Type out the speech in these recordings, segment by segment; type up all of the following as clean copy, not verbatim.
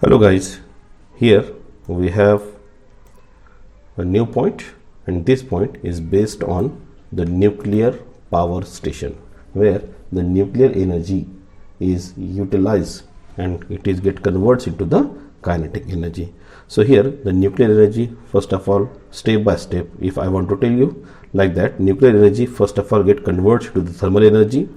Hello guys, here we have a new point, and this point is based on the nuclear power station where the nuclear energy is utilized and it is get converts into the kinetic energy. So here the nuclear energy, first of all, step by step, if I want to tell you like that, nuclear energy first of all get converts to the thermal energy.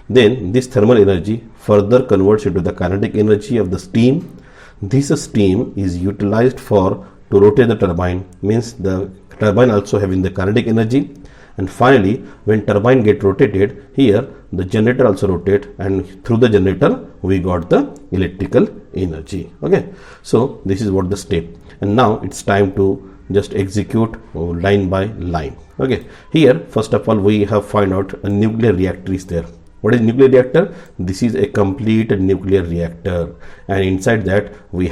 Then this thermal energy further converts into the kinetic energy of the steam. This steam is utilized to rotate the turbine, means the turbine also having the kinetic energy. And finally, when turbine get rotated, here the generator also rotate, and through the generator we got the electrical energy. Okay, so this is what the step, and now it's time to just execute line by line. Okay, here first of all we have find out a nuclear reactor is there. What is nuclear reactor? This is a complete nuclear reactor, and inside that we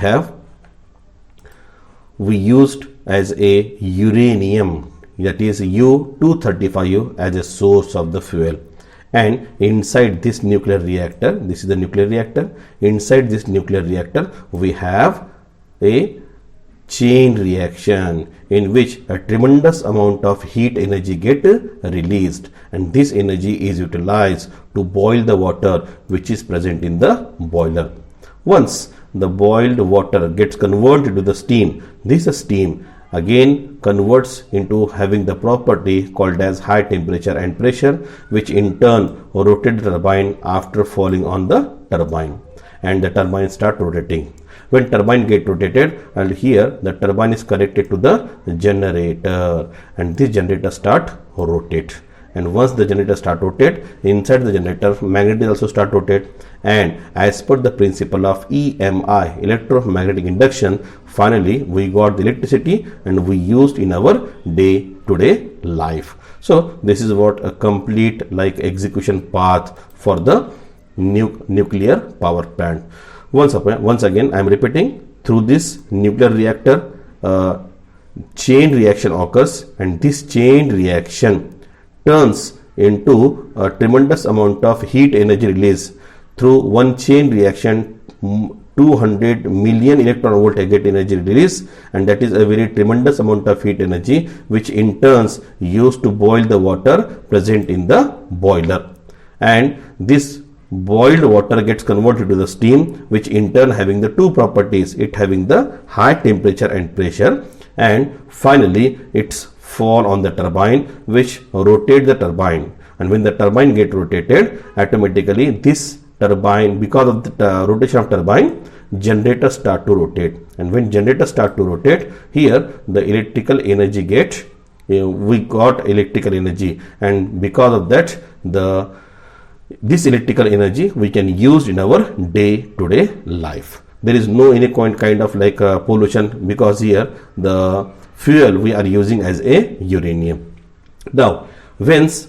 used as a uranium, that is U-235 as a source of the fuel. And inside this nuclear reactor, this is the nuclear reactor, inside this nuclear reactor we have a chain reaction in which a tremendous amount of heat energy get released, and this energy is utilized to boil the water which is present in the boiler. Once the boiled water gets converted to the steam, this steam again converts into having the property called as high temperature and pressure, which in turn rotate the turbine after falling on the turbine, and the turbine start rotating. When turbine get rotated, and here the turbine is connected to the generator, and this generator start rotate. And once the generator start rotate, inside the generator magnet also start rotate, and as per the principle of EMI, electromagnetic induction, finally we got the electricity and we used in our day-to-day life. So this is what a complete like execution path for the nuclear power plant. Once again I am repeating, through this nuclear reactor chain reaction occurs, and this chain reaction turns into a tremendous amount of heat energy release. Through one chain reaction 200 million electron volt get energy release, and that is a very tremendous amount of heat energy which in turns used to boil the water present in the boiler, and this boiled water gets converted to the steam, which in turn having the two properties, it having the high temperature and pressure, and finally it's fall on the turbine which rotate the turbine. And when the turbine get rotated, automatically this turbine, because of the rotation of turbine, generator start to rotate, and when generator start to rotate, here the electrical energy get we got electrical energy, and because of that this electrical energy we can use in our day-to-day life. There is no any kind of like pollution, because here the fuel we are using as a uranium. Now once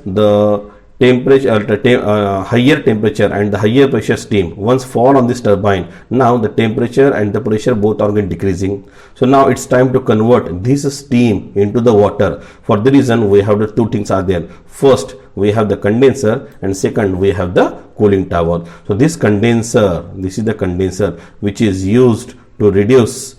the temperature higher temperature and the higher pressure steam once fall on this turbine, now the temperature and the pressure both are decreasing. So now it's time to convert this steam into the water. For the reason we have the two things are there. First we have the condenser, and second we have the cooling tower. So this condenser, this is the condenser which is used to reduce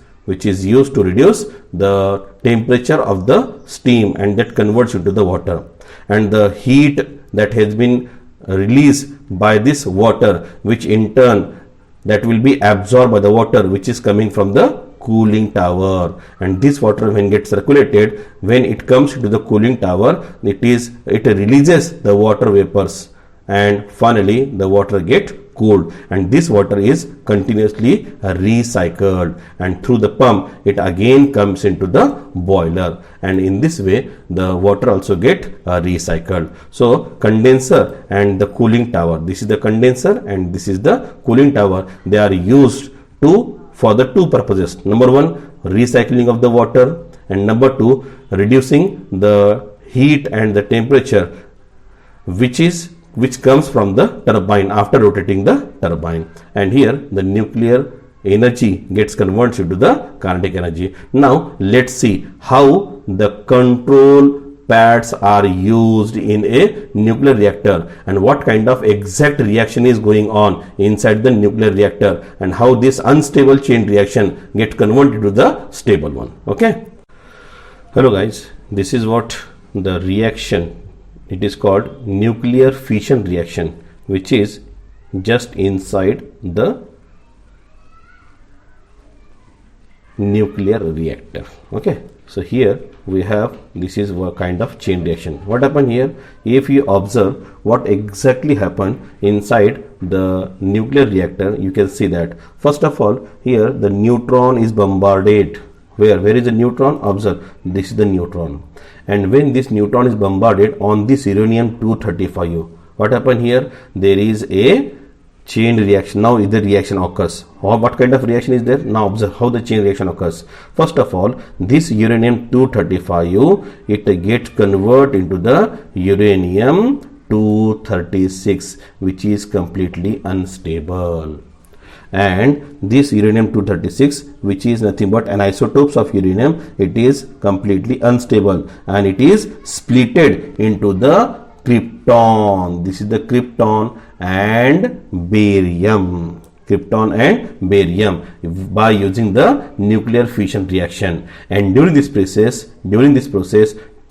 the temperature of the steam, and that converts into the water, and the heat that has been released by this water, which in turn that will be absorbed by the water which is coming from the cooling tower. And this water when gets circulated, when it comes to the cooling tower, it releases the water vapors, and finally the water get cooled, and this water is continuously recycled, and through the pump it again comes into the boiler, and in this way the water also get recycled. So condenser and the cooling tower, this is the condenser and this is the cooling tower, they are used for the two purposes. Number one, recycling of the water, and number two, reducing the heat and the temperature which comes from the turbine after rotating the turbine. And here the nuclear energy gets converted into the kinetic energy. Now let's see how the control pads are used in a nuclear reactor, and what kind of exact reaction is going on inside the nuclear reactor, and how this unstable chain reaction get converted to the stable one. Okay. Hello guys, this is what the reaction, it is called nuclear fission reaction, which is just inside the nuclear reactor. Okay, so here we have, this is a kind of chain reaction. What happened here, if you observe what exactly happened inside the nuclear reactor, you can see that first of all here the neutron is bombarded. Where is the neutron? Observe, this is the neutron, and when this neutron is bombarded on this uranium-235, what happened here, there is a chain reaction. Now the reaction occurs. What kind of reaction is there? Now observe how the chain reaction occurs. First of all, this uranium-235, it gets converted into the uranium-236, which is completely unstable. And this uranium-236, which is nothing but an isotopes of uranium, it is completely unstable, and it is splitted into the krypton. This is the krypton and barium. Krypton and barium by using the nuclear fission reaction. And during this process,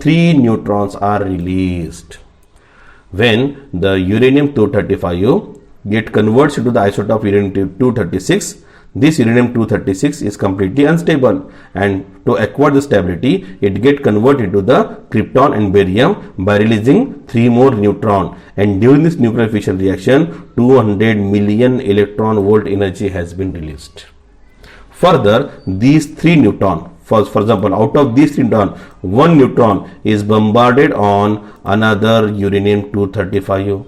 3 neutrons are released. When the uranium-235 get converts into the isotope uranium-236, this uranium-236 is completely unstable, and to acquire the stability, it get converted into the krypton and barium by releasing 3 more neutron. And during this nuclear fission reaction, 200 million electron volt energy has been released. Further, these 3 neutron, for example, out of these 3 neutron, 1 neutron is bombarded on another uranium-235.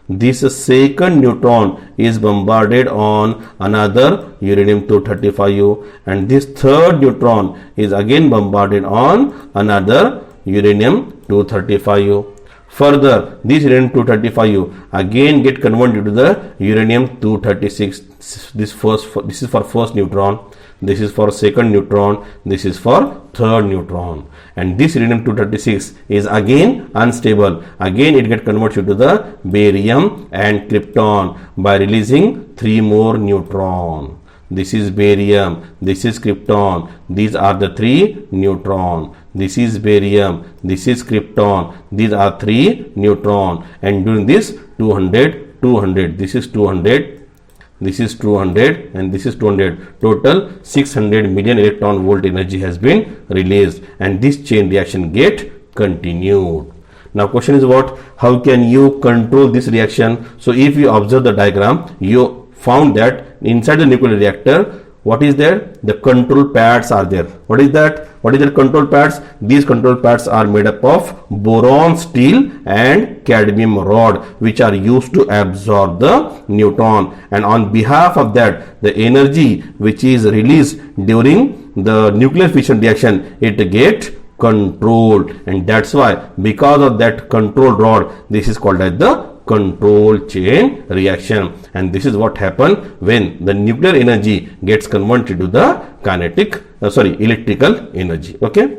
This second neutron is bombarded on another uranium-235, and this third neutron is again bombarded on another uranium-235. Further, this uranium-235 again get converted to the uranium-236. This is for first neutron, this is for second neutron, this is for third neutron, and this uranium-236 is again unstable. Again it get converted to the barium and krypton by releasing 3 more neutron. This is barium, this is krypton, these are the 3 neutron. This is barium, this is krypton, these are 3 neutron. And during this 200, this is 200, this is 200, and this is 200. Total 600 million electron volt energy has been released, and this chain reaction get continued. Now question is what? How can you control this reaction? So if you observe the diagram, you found that inside the nuclear reactor, what is there? The control pads are there. What is that? What is the control pads? These control pads are made up of boron steel and cadmium rod, which are used to absorb the neutron. And on behalf of that, the energy which is released during the nuclear fission reaction, it get controlled, and that's why, because of that control rod, this is called as the control chain reaction. And this is what happen when the nuclear energy gets converted to the electrical energy. Okay.